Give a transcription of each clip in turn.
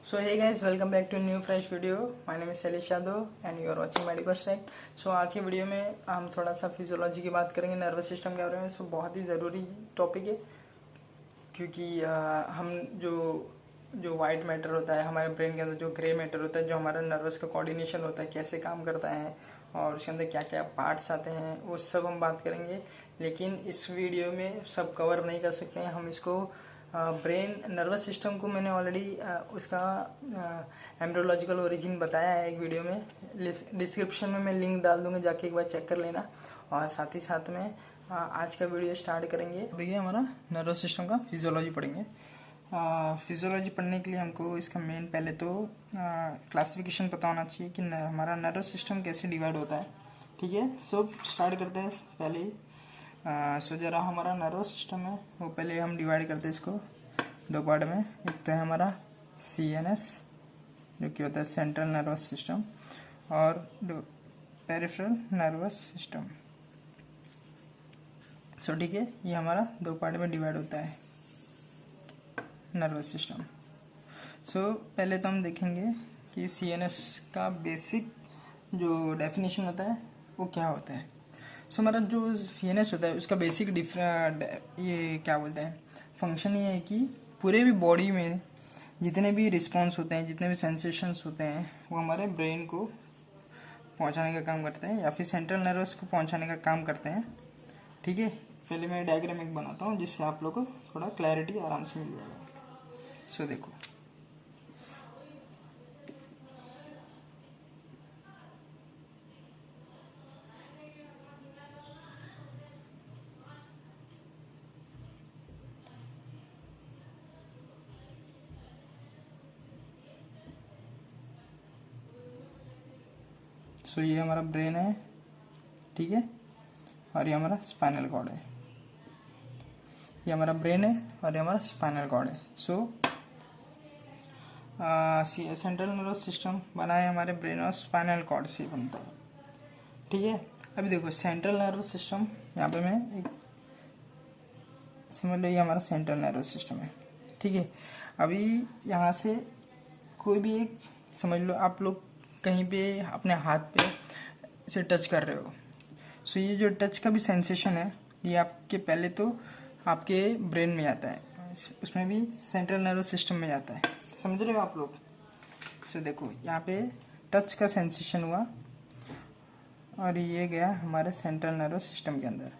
So hey guys, welcome back to new fresh video. My name is Shailesh Yadav and you are watching Medical Strike. So आज की video में हम थोड़ा सा physiology की बात करेंगे, नर्वस सिस्टम के बारे में। सो बहुत ही ज़रूरी टॉपिक है क्योंकि हम जो वाइट मैटर होता है हमारे ब्रेन के अंदर, जो ग्रे मैटर होता है, जो हमारा नर्वस का कोऑर्डिनेशन होता है, कैसे काम करता है और उसके अंदर क्या क्या पार्ट्स आते हैं, वो सब हम बात करेंगे। लेकिन इस वीडियो में सब कवर नहीं कर सकते हैं हम इसको। ब्रेन नर्वस सिस्टम को मैंने ऑलरेडी उसका एम्ब्रियोलॉजिकल ओरिजिन बताया है एक वीडियो में। डिस्क्रिप्शन में मैं लिंक डाल दूंगा, जाके एक बार चेक कर लेना। और साथ ही साथ में आज का वीडियो स्टार्ट करेंगे। भैया हमारा नर्वस सिस्टम का फिजियोलॉजी पढ़ेंगे। फिजियोलॉजी पढ़ने के लिए हमको इसका मेन पहले तो क्लासिफिकेशन पता होना चाहिए कि हमारा नर्वस सिस्टम कैसे डिवाइड होता है। ठीक है, सो स्टार्ट करते हैं पहले ही। सो जरा हमारा नर्वस सिस्टम है वो पहले हम डिवाइड करते हैं इसको दो पार्ट में। एक तो है हमारा CNS जो कि होता है सेंट्रल नर्वस सिस्टम, और पेरिफेरल नर्वस सिस्टम। सो ठीक है, ये हमारा दो पार्ट में डिवाइड होता है नर्वस सिस्टम। सो पहले तो हम देखेंगे कि CNS का बेसिक जो डेफिनेशन होता है वो क्या होता है। सो हमारा जो CNS होता है उसका बेसिक ये क्या बोलते हैं फंक्शन ये है कि पूरे भी बॉडी में जितने भी रिस्पॉन्स होते हैं, जितने भी सेंसेशंस होते हैं, वो हमारे ब्रेन को पहुंचाने का काम करते हैं या फिर सेंट्रल नर्वस को पहुंचाने का काम करते हैं। ठीक है, पहले मैं डायग्राम एक बनाता हूँ जिससे आप लोग को थोड़ा क्लैरिटी आराम से मिल जाएगा। सो देखो, सो ये हमारा ब्रेन है, ठीक है, और ये हमारा स्पाइनल कॉर्ड है। ये हमारा ब्रेन है और ये हमारा स्पाइनल कॉर्ड है। सो सेंट्रल नर्वस सिस्टम बना है हमारे ब्रेन और स्पाइनल कॉर्ड से बनता है। ठीक है, अभी देखो सेंट्रल नर्वस सिस्टम, यहाँ पे मैं एक समझ लो ये हमारा सेंट्रल नर्वस सिस्टम है। ठीक है, अभी यहाँ से कोई भी एक समझ लो आप लोग कहीं पे अपने हाथ पे इसे टच कर रहे हो। सो ये जो टच का भी सेंसेशन है ये आपके पहले तो आपके ब्रेन में आता है, उसमें भी सेंट्रल नर्वस सिस्टम में जाता है। समझ रहे हो आप लोग। सो देखो यहाँ पे टच का सेंसेशन हुआ और ये गया हमारे सेंट्रल नर्वस सिस्टम के अंदर।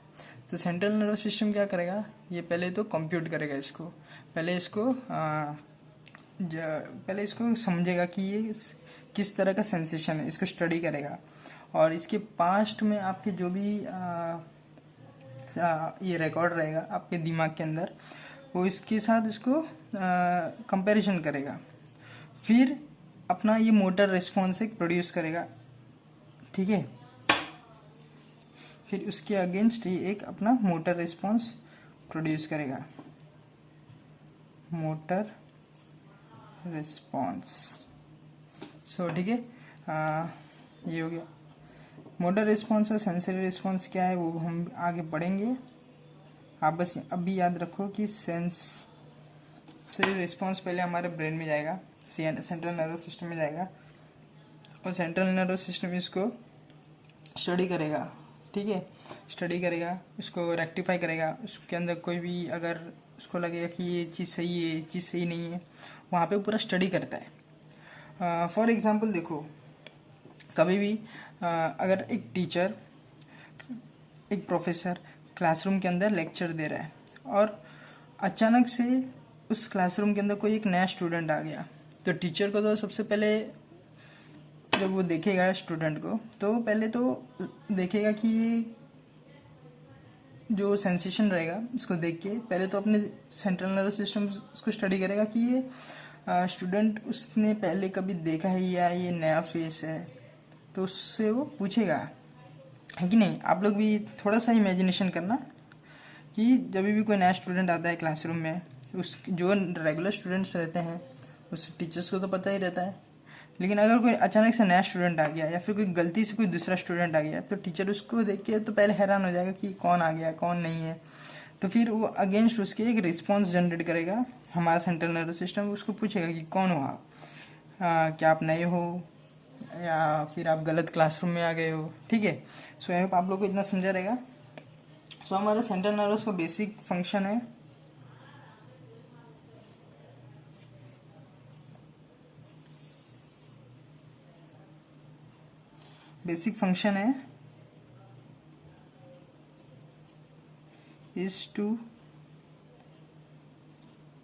तो सेंट्रल नर्वस सिस्टम क्या करेगा, ये पहले तो कंप्यूट करेगा इसको, पहले इसको समझेगा कि ये किस तरह का सेंसेशन है, इसको स्टडी करेगा और इसके पास्ट में आपके जो भी ये रिकॉर्ड रहेगा आपके दिमाग के अंदर, वो इसके साथ इसको कंपैरिजन करेगा। फिर अपना ये मोटर रिस्पॉन्स एक प्रोड्यूस करेगा। ठीक है, फिर उसके अगेंस्ट ये एक अपना मोटर रिस्पॉन्स प्रोड्यूस करेगा, मोटर रिस्पॉन्स। सो ठीक है, ये हो गया मोटर रिस्पॉन्स। और सेंसरी रिस्पॉन्स क्या है वो हम आगे पढ़ेंगे। आप बस अभी याद रखो कि सेंसरी रिस्पॉन्स पहले हमारे ब्रेन में जाएगा, सेंट्रल नर्वस सिस्टम में जाएगा और सेंट्रल नर्वस सिस्टम इसको स्टडी करेगा। ठीक है, स्टडी करेगा, उसको रेक्टिफाई करेगा। उसके अंदर कोई भी अगर उसको लगेगा कि ये चीज़ सही है, ये चीज़ सही नहीं है, वहाँ पे पूरा स्टडी करता है। फॉर एग्जांपल देखो, कभी भी अगर एक टीचर, एक प्रोफेसर क्लासरूम के अंदर लेक्चर दे रहा है और अचानक से उस क्लासरूम के अंदर कोई एक नया स्टूडेंट आ गया, तो टीचर को तो सबसे पहले जब वो देखेगा स्टूडेंट को, तो पहले तो देखेगा कि ये जो सेंसेशन रहेगा इसको देख के पहले तो अपने सेंट्रल नर्वस सिस्टम उसको स्टडी करेगा कि ये स्टूडेंट उसने पहले कभी देखा है या ये नया फेस है। तो उससे वो पूछेगा, है कि नहीं। आप लोग भी थोड़ा सा इमेजिनेशन करना कि जब भी कोई नया स्टूडेंट आता है क्लासरूम में, उस जो रेगुलर स्टूडेंट्स रहते हैं उस टीचर्स को तो पता ही रहता है, लेकिन अगर कोई अचानक से नया स्टूडेंट आ गया या फिर कोई गलती से कोई दूसरा स्टूडेंट आ गया, तो टीचर उसको देख के तो पहले हैरान हो जाएगा कि कौन आ गया कौन नहीं है। तो फिर वो अगेंस्ट उसके एक रिस्पॉन्स जनरेट करेगा हमारा सेंट्रल नर्वस सिस्टम, उसको पूछेगा कि कौन हो आप। क्या आप नए हो या फिर आप गलत क्लासरूम में आ गए हो, ठीक है। सो आई होप आप लोग को इतना समझा रहेगा। सो हमारा सेंट्रल नर्वस का बेसिक फंक्शन है is to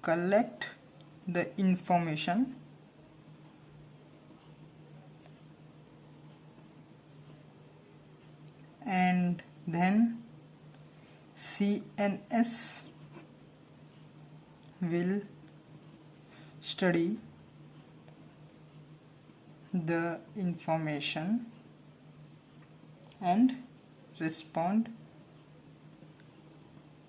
collect the information and then CNS will study the information and respond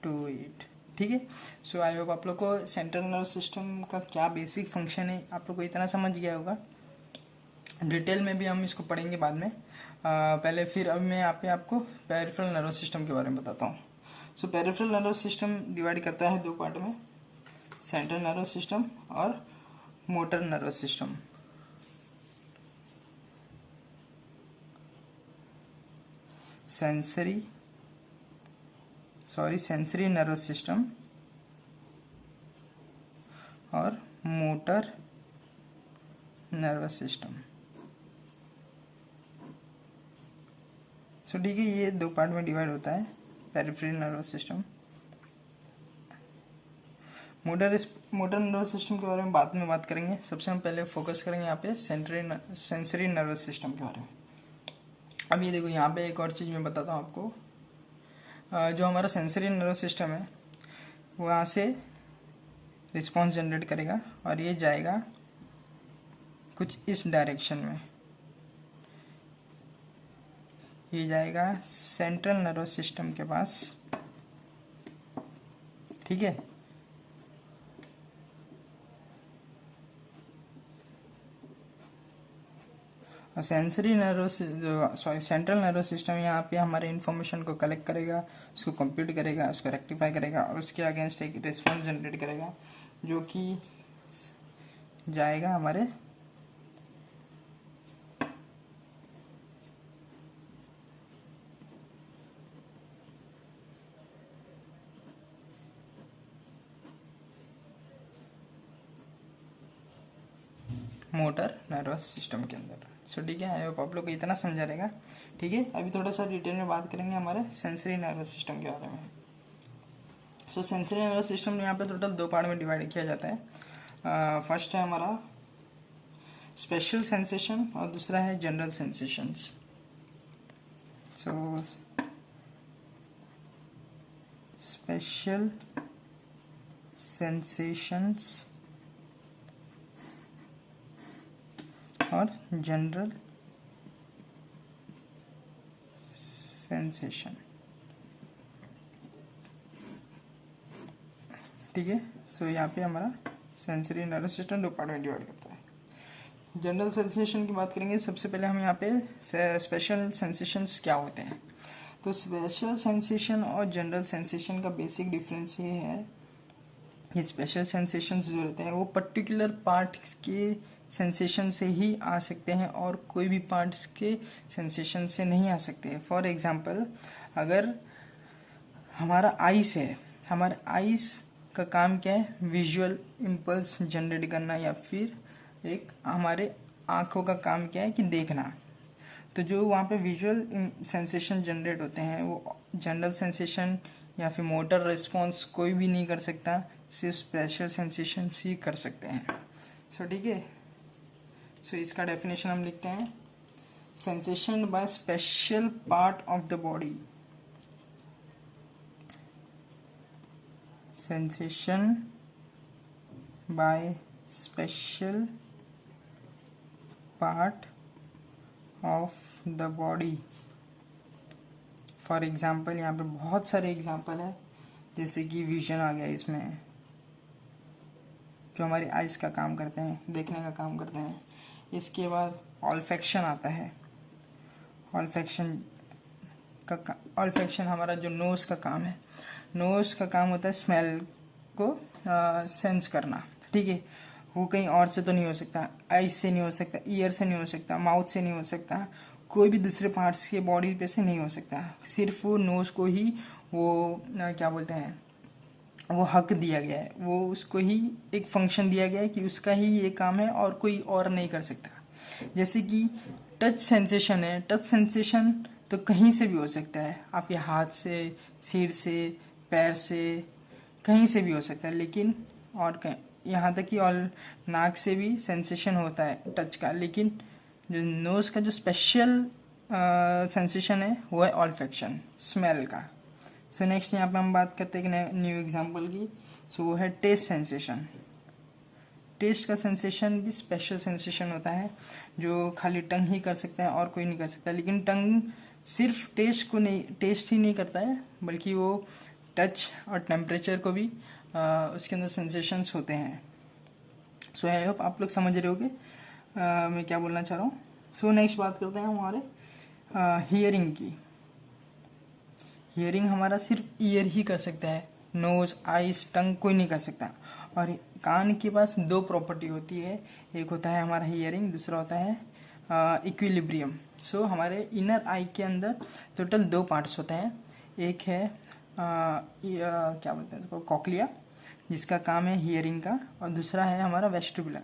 to it, ठीक है। सो आई होप आप लोग को सेंट्रल नर्वस सिस्टम का क्या बेसिक फंक्शन है आप लोग को इतना समझ गया होगा। डिटेल में भी हम इसको पढ़ेंगे बाद में। पहले फिर अब मैं यहाँ पे आपको पेरिफेरल नर्वस सिस्टम के बारे में बताता हूँ। सो पेरिफेरल नर्वस सिस्टम डिवाइड करता है 2 पार्ट में, सेंट्रल नर्वस सिस्टम और motor nervous system. Sensory nervous system और मोटर नर्वस सिस्टम। सो ठीक है, ये 2 पार्ट में डिवाइड होता है peripheral nervous system. Motor nervous system के बारे में बाद में बात करेंगे। सबसे हम पहले फोकस करेंगे यहाँ पे सेंसरी नर्वस सिस्टम के बारे में। अब ये देखो, यहाँ पे एक और चीज़ मैं बताता हूँ आपको। जो हमारा सेंसरी नर्वस सिस्टम है वो यहाँ से रिस्पॉन्स जनरेट करेगा और ये जाएगा कुछ इस डायरेक्शन में, ये जाएगा सेंट्रल नर्वस सिस्टम के पास, ठीक है। और सेंट्रल नर्वस सिस्टम यहाँ पे हमारे इन्फॉर्मेशन को कलेक्ट करेगा, उसको कंप्यूट करेगा, उसको रेक्टिफाई करेगा और उसके अगेंस्ट एक रिस्पॉन्स जनरेट करेगा जो कि जाएगा हमारे मोटर नर्वस सिस्टम के अंदर। सो ठीक है, आई होप आप लोग को इतना समझा रहेगा, ठीक है। अभी थोड़ा सा डिटेल में बात करेंगे हमारे सेंसरी नर्वस सिस्टम के बारे में। सो सेंसरी नर्वस सिस्टम यहाँ पे टोटल 2 पार्ट में डिवाइड किया जाता है। फर्स्ट है हमारा स्पेशल सेंसेशन और दूसरा है general sensations. So special sensations और जनरल सेंसेशन, ठीक है। सो यहाँ पे हमारा सेंसरी नर्वस सिस्टम 2 पार्ट में डिवाइड करता है। जनरल सेंसेशन की बात करेंगे। सबसे पहले हम यहाँ पे स्पेशल सेंसेशंस क्या होते हैं। तो स्पेशल सेंसेशन और जनरल सेंसेशन का बेसिक डिफरेंस ये है, ये स्पेशल सेंसेशंस जो रहते हैं वो पर्टिकुलर पार्ट के सेंसेशन से ही आ सकते हैं और कोई भी पार्ट्स के सेंसेशन से नहीं आ सकते। फॉर एग्जांपल, अगर हमारा आइस है, हमारे आइस का काम क्या है, विजुअल इम्पल्स जनरेट करना, या फिर एक हमारे आँखों का काम क्या है कि देखना। तो जो वहाँ पे विजुअल सेंसेशन जनरेट होते हैं वो जनरल सेंसेशन या फिर मोटर रिस्पॉन्स कोई भी नहीं कर सकता, सिर्फ स्पेशल सेंसेशन ही कर सकते हैं। सो ठीक है, सो इसका डेफिनेशन हम लिखते हैं, sensation by special part of the body. Sensation by special part of the body. For example, यहाँ पे बहुत सारे एग्जाम्पल है, जैसे कि विजन आ गया इसमें, जो हमारी आइज का काम करते हैं, देखने का काम करते हैं। इसके बाद ऑल्फैक्शन आता है। ऑल्फैक्शन हमारा जो नोज का काम है, नोज का काम होता है स्मेल को सेंस करना, ठीक है। वो कहीं और से तो नहीं हो सकता, आइज से नहीं हो सकता, ईयर से नहीं हो सकता, माउथ से नहीं हो सकता, कोई भी दूसरे पार्ट्स के बॉडी पे से नहीं हो सकता। सिर्फ वो नोज को ही वो क्या बोलते हैं, वो हक दिया गया है, वो उसको ही एक फंक्शन दिया गया है कि उसका ही ये काम है और कोई और नहीं कर सकता। जैसे कि टच सेंसेशन है, टच सेंसेशन तो कहीं से भी हो सकता है, आपके हाथ से, सिर से, पैर से, कहीं से भी हो सकता है। लेकिन और यहाँ तक कि और नाक से भी सेंसेशन होता है टच का, लेकिन जो नोज का जो स्पेशल सेंसेशन है वो है ऑल्फैक्शन, स्मेल का। सो नेक्स्ट यहाँ पे हम बात करते हैं न्यू एग्जांपल की। सो वो है टेस्ट सेंसेशन। टेस्ट का सेंसेशन भी स्पेशल सेंसेशन होता है जो खाली टंग ही कर सकता है और कोई नहीं कर सकता। लेकिन टंग सिर्फ टेस्ट को नहीं, टेस्ट ही नहीं करता है, बल्कि वो टच और टेम्परेचर को भी उसके अंदर सेंसेशंस होते हैं। सो आई होप आप लोग समझ रहे होगे मैं क्या बोलना चाह रहा हूँ। सो नेक्स्ट बात करते हैं हमारे हियरिंग की। हियरिंग हमारा सिर्फ ईयर ही कर सकता है, नोज, आईज, टंग कोई नहीं कर सकता। और कान के पास दो प्रॉपर्टी होती है, एक होता है हमारा हियरिंग, दूसरा होता है इक्विलिब्रियम। सो हमारे इनर आई के अंदर टोटल दो पार्ट्स होते हैं। एक है क्या बोलते हैं उसको, कॉक्लिया, जिसका काम है हियरिंग का, और दूसरा है हमारा वेस्टिबुलर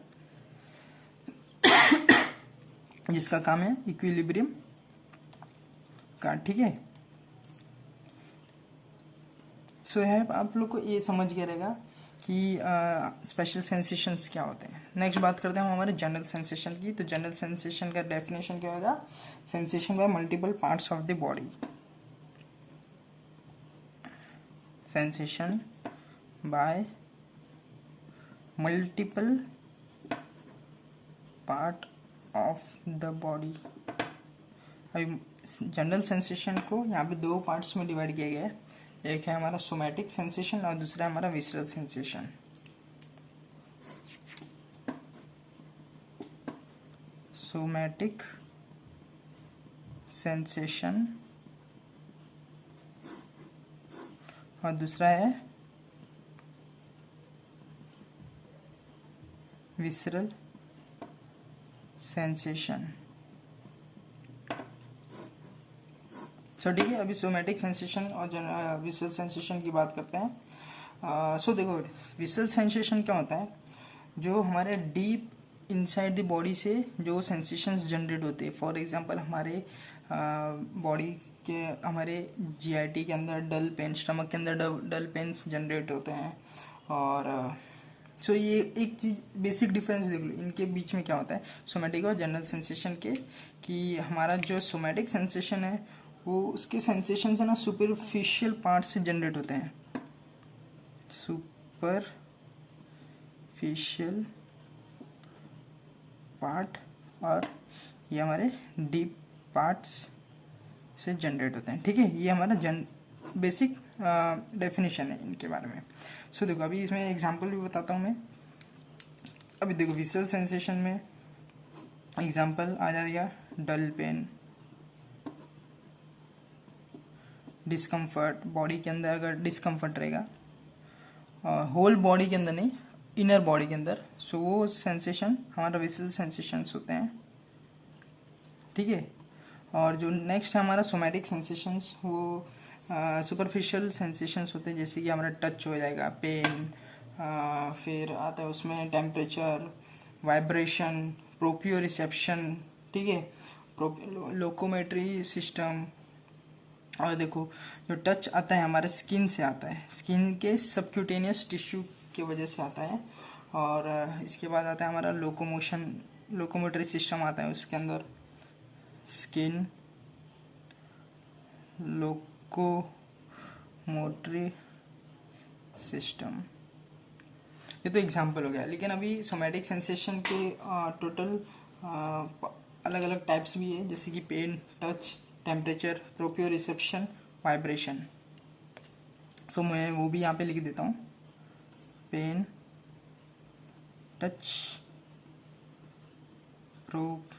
जिसका काम है इक्विलिब्रियम का। ठीक है, सो है आप लोग को ये समझ गया रहेगा कि स्पेशल सेंसेशंस क्या होते हैं। नेक्स्ट बात करते हैं हम हमारे जनरल सेंसेशन की। तो जनरल सेंसेशन का डेफिनेशन क्या होगा, sensation bye multiple parts of the body. Sensation bye multiple part of the body. अभी जनरल सेंसेशन को यहाँ पे दो पार्ट्स में डिवाइड किया गया है, एक है हमारा सोमैटिक सेंसेशन और दूसरा है हमारा विसरल सेंसेशन। सोमैटिक सेंसेशन और दूसरा है विसरल सेंसेशन। सो ठीक है, अभी सोमैटिक सेंसेशन और विसरल सेंसेशन की बात करते हैं। सो देखो, विसरल सेंसेशन क्या होता है, जो हमारे डीप इनसाइड द बॉडी से जो सेंसेशंस जनरेट होते हैं। फॉर एग्जांपल हमारे बॉडी के, हमारे जीआईटी के अंदर डल पेन, स्टमक के अंदर डल पेन्स जनरेट होते हैं। और सो ये एक चीज बेसिक डिफरेंस देख लो इनके बीच में क्या होता है सोमैटिक और जनरल सेंसेशन के, कि हमारा जो सोमैटिक सेंसेशन है वो उसके सेंसेशन है ना सुपरफिशियल पार्ट से जनरेट होते हैं, सुपरफिशियल पार्ट, और ये हमारे डीप पार्ट्स से जनरेट होते हैं। ठीक है, ये हमारा बेसिक डेफिनेशन है इनके बारे में। सो देखो अभी इसमें एग्जांपल भी बताता हूँ मैं। अभी देखो विसरल सेंसेशन में एग्जांपल आ जाएगा डल पेन, डिस्कम्फर्ट, बॉडी के अंदर अगर डिस्कम्फर्ट रहेगा, होल बॉडी के अंदर नहीं, इनर बॉडी के अंदर, सो वो सेंसेशन हमारा विसरल सेंसेशंस होते हैं। ठीक है, और जो नेक्स्ट है हमारा सोमैटिक सेंसेशंस, वो सुपरफिशियल सेंसेशंस होते हैं, जैसे कि हमारा टच हो जाएगा, पेन, फिर आता है उसमें टेम्परेचर, वाइब्रेशन, प्रोप्रियोरिसेप्शन। ठीक है, लोकोमेट्री सिस्टम। और देखो जो टच आता है हमारे स्किन से आता है, स्किन के सबक्यूटेनियस टिश्यू की वजह से आता है। और इसके बाद आता है हमारा लोकोमोटरी सिस्टम आता है, उसके अंदर स्किन, लोकोमोटरी सिस्टम। ये तो एग्जाम्पल हो गया। लेकिन अभी सोमैटिक सेंसेशन के टोटल अलग अलग टाइप्स भी है, जैसे कि pain, touch, temperature, proprioception, vibration. So मैं वो भी यहाँ पे लिख देता हूँ, pain, touch, proprioception,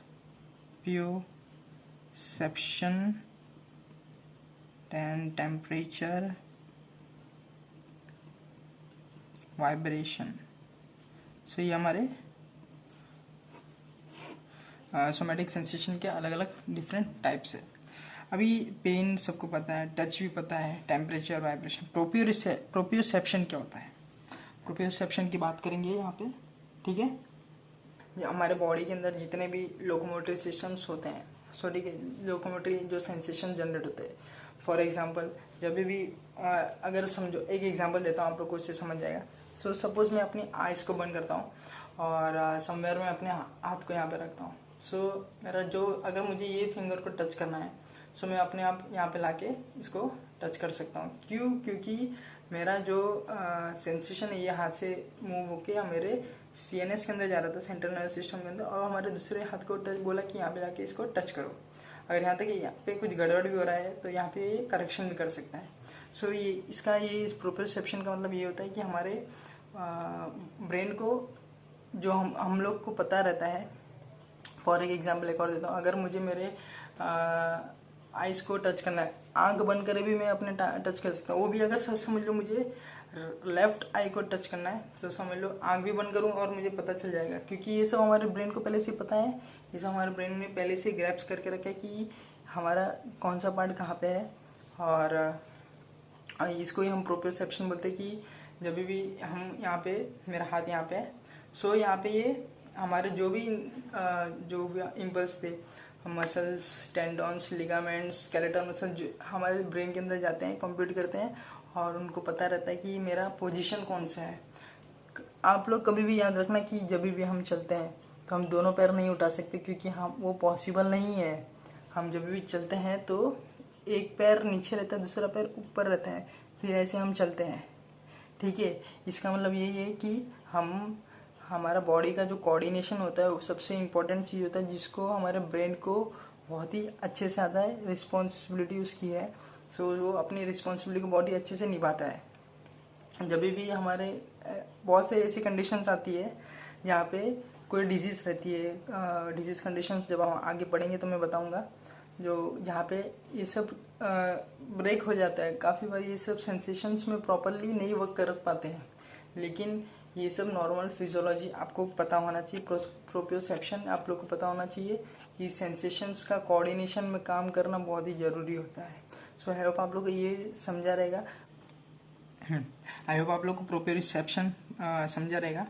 temperature, vibration. So ये हमारे सोमैटिक सेंसेशन के अलग अलग डिफरेंट टाइप्स है। अभी पेन सबको पता है, टच भी पता है, टेम्परेचर, वाइब्रेशन। प्रोप्रियोसेप्शन क्या होता है? प्रोप्रियोसेप्शन की बात करेंगे यहाँ पे, ठीक है। हमारे बॉडी के अंदर जितने भी लोकोमोटरी सिस्टम्स होते हैं, सो ठीक है, लोकोमोटरी जो सेंसेशन जनरेट होते हैं। फॉर एग्जांपल जब भी अगर समझो, एक एग्जांपल देता हूँ आप लोग को, इससे समझ जाएगा। सो सपोज मैं अपनी आइज़ को बंद करता हूँ और समवेयर में अपने हाथ को यहाँ पे रखता हूँ। सो मेरा जो, अगर मुझे ये फिंगर को टच करना है, सो मैं अपने आप यहाँ पे लाके इसको टच कर सकता हूँ। क्यों? क्योंकि मेरा जो सेंसेशन है ये हाथ से मूव होके या मेरे CNS के अंदर जा रहा था, सेंट्रल नर्वस सिस्टम के अंदर, और हमारे दूसरे हाथ को टच बोला कि यहाँ पे जाके इसको टच करो। अगर यहाँ तक यहाँ पे कुछ गड़बड़ भी हो रहा है तो यहाँ पे ये करेक्शन भी कर सकता है। सो ये इसका ये प्रोप्रियोसेप्शन का मतलब ये होता है कि हमारे ब्रेन को जो हम लोग को पता रहता है। फॉर एग्जाम्पल एक और देता हूँ, अगर मुझे मेरे आइज़ को टच करना है, आंख बंद करे भी मैं अपने टच कर सकता हूँ। वो भी अगर समझ लो मुझे लेफ्ट आई को टच करना है तो समझ लो आंख भी बंद करूँ और मुझे पता चल जाएगा, क्योंकि ये सब हमारे ब्रेन को पहले से पता है। ये सब हमारे ब्रेन ने पहले से ग्रैप्स करके रखा है कि हमारा कौन सा पार्ट कहाँ पे है। और इसको ही हम प्रोप्रियोसेप्शन बोलते हैं कि जब भी हम यहाँ पे, मेरा हाथ यहाँ पे है, सो यहाँ पे ये हमारे जो भी इम्पल्स थे, मसल्स, टेंडॉन्स, लिगामेंट्स, स्केलेटल मसल, जो हमारे ब्रेन के अंदर जाते हैं, कंप्यूट करते हैं और उनको पता रहता है कि मेरा पोजीशन कौन सा है। आप लोग कभी भी याद रखना कि जब भी हम चलते हैं तो हम दोनों पैर नहीं उठा सकते, क्योंकि हम वो पॉसिबल नहीं है। हम जब भी चलते हैं तो एक पैर नीचे रहता है, दूसरा पैर ऊपर रहता है, फिर ऐसे हम चलते हैं, ठीक है। इसका मतलब यही है कि हमारा बॉडी का जो कोऑर्डिनेशन होता है वो सबसे इम्पोर्टेंट चीज़ होता है, जिसको हमारे ब्रेन को बहुत ही अच्छे से आता है, रिस्पॉन्सिबिलिटी उसकी है। सो वो अपनी रिस्पॉन्सिबिलिटी को बहुत ही अच्छे से निभाता है। जब भी हमारे बहुत से ऐसी कंडीशंस आती है जहाँ पे कोई डिजीज़ रहती है, डिजीज़ कंडीशंस जब हम आगे पढ़ेंगे तो मैं बताऊँगा, जो जहाँ पे ये सब ब्रेक हो जाता है। काफ़ी बार ये सब सेंसेशंस में प्रॉपरली नहीं वर्क कर पाते हैं, लेकिन ये सब नॉर्मल फिजियोलॉजी आपको पता होना चाहिए। प्रोप्रियोसेप्शन आप लोग को पता होना चाहिए कि सेंसेशंस का कोऑर्डिनेशन में काम करना बहुत ही ज़रूरी होता है। सो आई होप आप लोग को ये समझा रहेगा। आई होप आप लोग को प्रोप्रियोसेप्शन समझा रहेगा।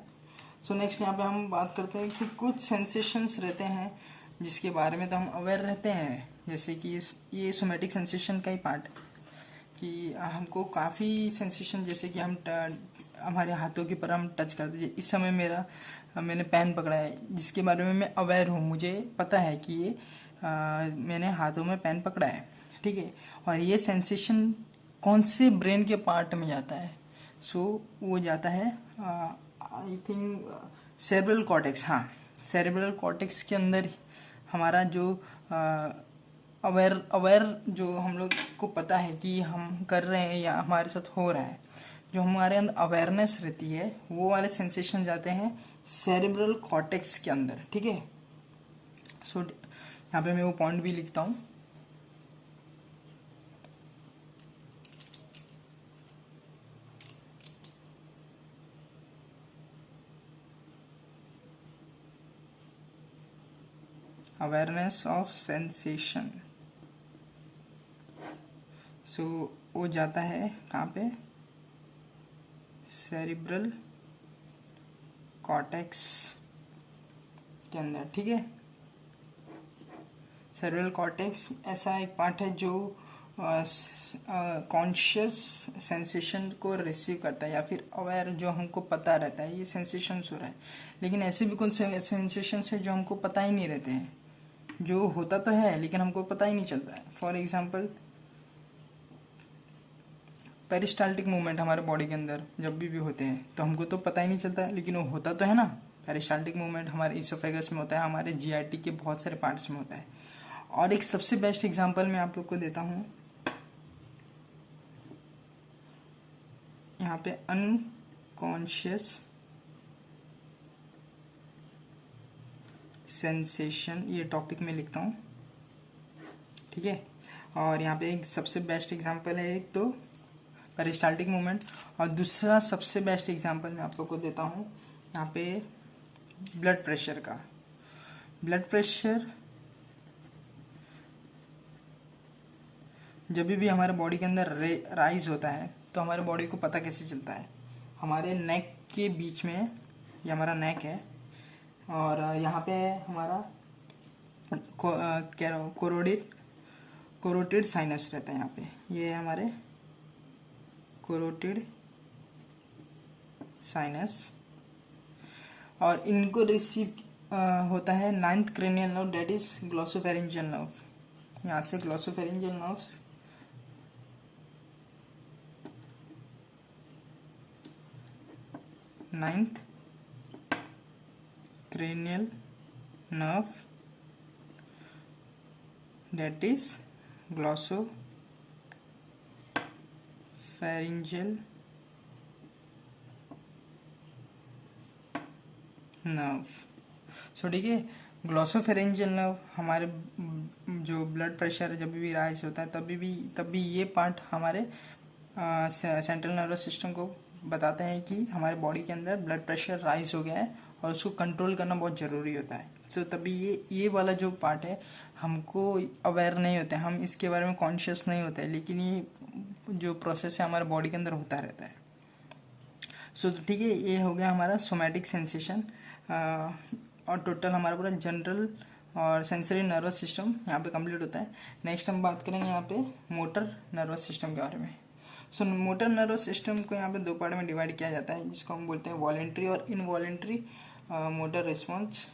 सो नेक्स्ट यहाँ पे हम बात करते हैं कि कुछ सेंसेशंस रहते हैं जिसके बारे में तो हम अवेयर रहते हैं, जैसे कि ये सोमैटिक सेंसेशन का ही पार्ट है कि हमको काफ़ी सेंसेशन, जैसे कि हम हमारे हाथों के पर हम टच करते हैं। इस समय मैंने पेन पकड़ा है, जिसके बारे में मैं अवेयर हूँ, मुझे पता है कि ये मैंने हाथों में पेन पकड़ा है, ठीक है। और ये सेंसेशन कौन से ब्रेन के पार्ट में जाता है? सो वो जाता है आई थिंक सेरेब्रल कॉर्टेक्स। हाँ, सेरेब्रल कॉर्टेक्स के अंदर हमारा जो अवेयर जो हम लोग को पता है कि हम कर रहे हैं या हमारे साथ हो रहा है, जो हमारे अंदर अवेयरनेस रहती है, वो वाले सेंसेशन जाते हैं सेरेब्रल कॉर्टेक्स के अंदर, ठीक है। सो यहाँ पे मैं वो पॉइंट भी लिखता हूँ। अवेयरनेस ऑफ सेंसेशन, सो वो जाता है कहाँ पे? सेरिब्रल कॉर्टेक्स के अंदर, ठीक है। सेरिब्रल कॉर्टेक्स ऐसा एक पार्ट है जो कॉन्शियस सेंसेशन को रिसीव करता है, या फिर अवेयर, जो हमको पता रहता है ये सेंसेशंस हो रहा है। लेकिन ऐसे भी कुछ सेंसेशंस है जो हमको पता ही नहीं रहते हैं, जो होता तो है लेकिन हमको पता ही नहीं चलता है। फॉर एग्जाम्पल पेरिस्टाल्टिक मूवमेंट हमारे बॉडी के अंदर जब भी होते हैं तो हमको तो पता ही नहीं चलता है, लेकिन वो होता तो है ना। पेरिस्टाल्टिक मूवमेंट हमारे इसोफेगस में होता है, हमारे जीआईटी के बहुत सारे पार्ट्स में होता है। और एक सबसे बेस्ट एग्जांपल मैं आप लोग को देता हूँ, यहाँ पे अनकॉन्शियस सेंसेशन, ये टॉपिक में लिखता हूँ, ठीक है। और यहाँ पे एक सबसे बेस्ट एग्जांपल है, एक तो पेरिस्टाल्टिक मूवमेंट, और दूसरा सबसे बेस्ट एग्जांपल मैं आप लोग को देता हूँ यहाँ पे ब्लड प्रेशर का, ब्लड प्रेशर जब भी हमारे बॉडी के अंदर राइज होता है तो हमारे बॉडी को पता कैसे चलता है, हमारे नेक के बीच में, ये हमारा नेक है और यहाँ पे हमारा कोरोटिड साइनस रहता है। यहाँ पे ये हमारे कोरोटिड साइनस, और इनको रिसीव होता है 9th cranial nerve, that is glossopharyngeal nerve. यहाँ से glossopharyngeal nerves ninth cranial nerve, that is glossopharyngeal nerve। So ठीक है, ग्लॉसोफेरेंजियल नर्व हमारे जो ब्लड प्रेशर जब भी राइज होता है तब भी ये पार्ट हमारे सेंट्रल नर्वस सिस्टम को बताते हैं कि हमारे बॉडी के अंदर ब्लड प्रेशर राइज हो गया है और उसको कंट्रोल करना बहुत ज़रूरी होता है। सो तभी ये वाला जो पार्ट है हमको अवेयर नहीं होता है, हम इसके बारे में कॉन्शियस नहीं होते हैं, लेकिन ये जो प्रोसेस है हमारे बॉडी के अंदर होता रहता है। सो तो ठीक है, ये हो गया हमारा सोमैटिक सेंसेशन और टोटल हमारा पूरा जनरल और सेंसरी नर्वस सिस्टम यहाँ पे कंप्लीट होता है। नेक्स्ट हम बात करेंगे यहाँ पे मोटर नर्वस सिस्टम के बारे में। सो मोटर नर्वस सिस्टम को यहाँ पे दो पार्ट में डिवाइड किया जाता है, जिसको हम बोलते हैं वॉलेंट्री और involuntary motor response.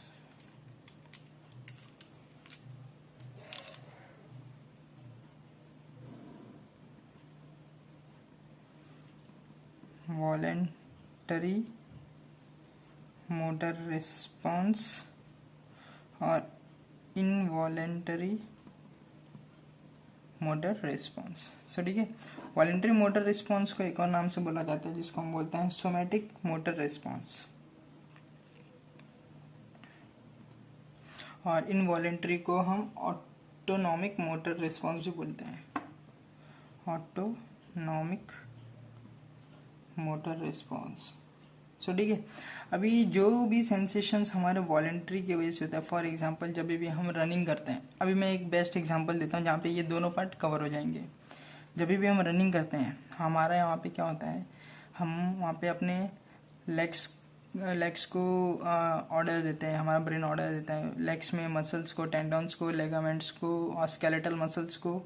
Voluntary motor response और इनवॉलेंटरी मोटर रिस्पॉन्स। सो ठीक है, वॉलेंटरी मोटर रिस्पॉन्स को एक और नाम से बोला जाता है जिसको हम बोलते हैं सोमैटिक मोटर रिस्पॉन्स, और इनवॉलेंटरी को हम ऑटोनॉमिक मोटर रिस्पॉन्स भी बोलते हैं, ऑटोनॉमिक मोटर रिस्पॉन्स। सो ठीक है, अभी जो भी सेंसेशंस हमारे वॉलेंट्री की वजह से होता है, फॉर एग्जांपल जब भी हम रनिंग करते हैं, अभी मैं एक बेस्ट एग्जांपल देता हूँ जहाँ पे ये दोनों पार्ट कवर हो जाएंगे। जब भी हम रनिंग करते हैं हमारा यहाँ पे क्या होता है, हम वहाँ पे अपने लेग्स को ऑर्डर देते हैं, हमारा ब्रेन ऑर्डर देता है लेग्स में मसल्स को, टेंडन्स को, लेगामेंट्स को और स्केलेटल मसल्स को,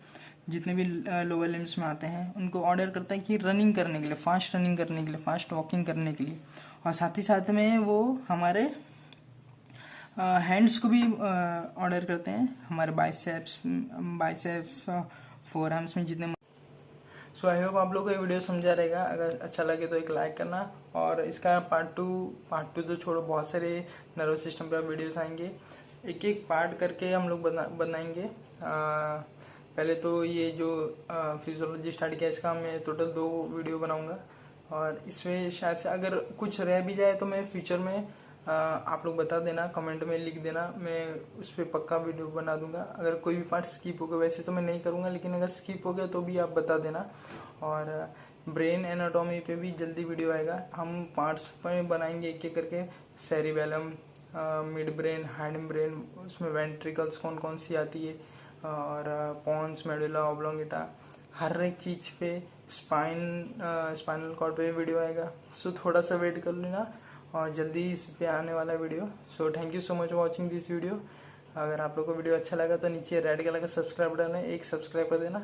जितने भी लोअर लिम्स में आते हैं उनको ऑर्डर करता है कि रनिंग करने के लिए, फास्ट रनिंग करने के लिए, फास्ट वॉकिंग करने के लिए। और साथ ही साथ में वो हमारे हैंड्स को भी ऑर्डर करते हैं, हमारे बाइसेप्स फोर आर्म्स में जितने। सो आई होप आप लोग को ये वीडियो समझा रहेगा। अगर अच्छा लगे तो एक लाइक करना, और इसका पार्ट टू तो छोड़ो, बहुत सारे नर्वस सिस्टम पर वीडियोस आएंगे, एक एक पार्ट करके हम लोग बनाएंगे। पहले तो ये जो फिजियोलॉजी स्टार्ट किया इसका मैं टोटल 2 वीडियो बनाऊंगा, और इसमें शायद से अगर कुछ रह भी जाए तो मैं फ्यूचर में आप लोग बता देना, कमेंट में लिख देना, मैं उस पर पक्का वीडियो बना दूंगा। अगर कोई भी पार्ट स्किप हो गया, वैसे तो मैं नहीं करूंगा, लेकिन अगर स्किप हो गया तो भी आप बता देना। और ब्रेन एनाटॉमी पे भी जल्दी वीडियो आएगा, हम पार्ट्स पर बनाएंगे एक एक करके, cerebellum, mid brain, hind brain, उसमें वेंट्रिकल्स कौन कौन सी आती है, और पॉन्स, मेडुला ऑब्लोंगेटा, हर एक चीज पे, स्पाइनल कॉर्ड पे वीडियो आएगा। सो थोड़ा सा वेट कर लेना और जल्दी इस पे आने वाला video. So thank you so much watching this video. अगर आप लोग को वीडियो अच्छा लगा तो नीचे रेड कलर का सब्सक्राइब बटन है, एक सब्सक्राइब कर देना।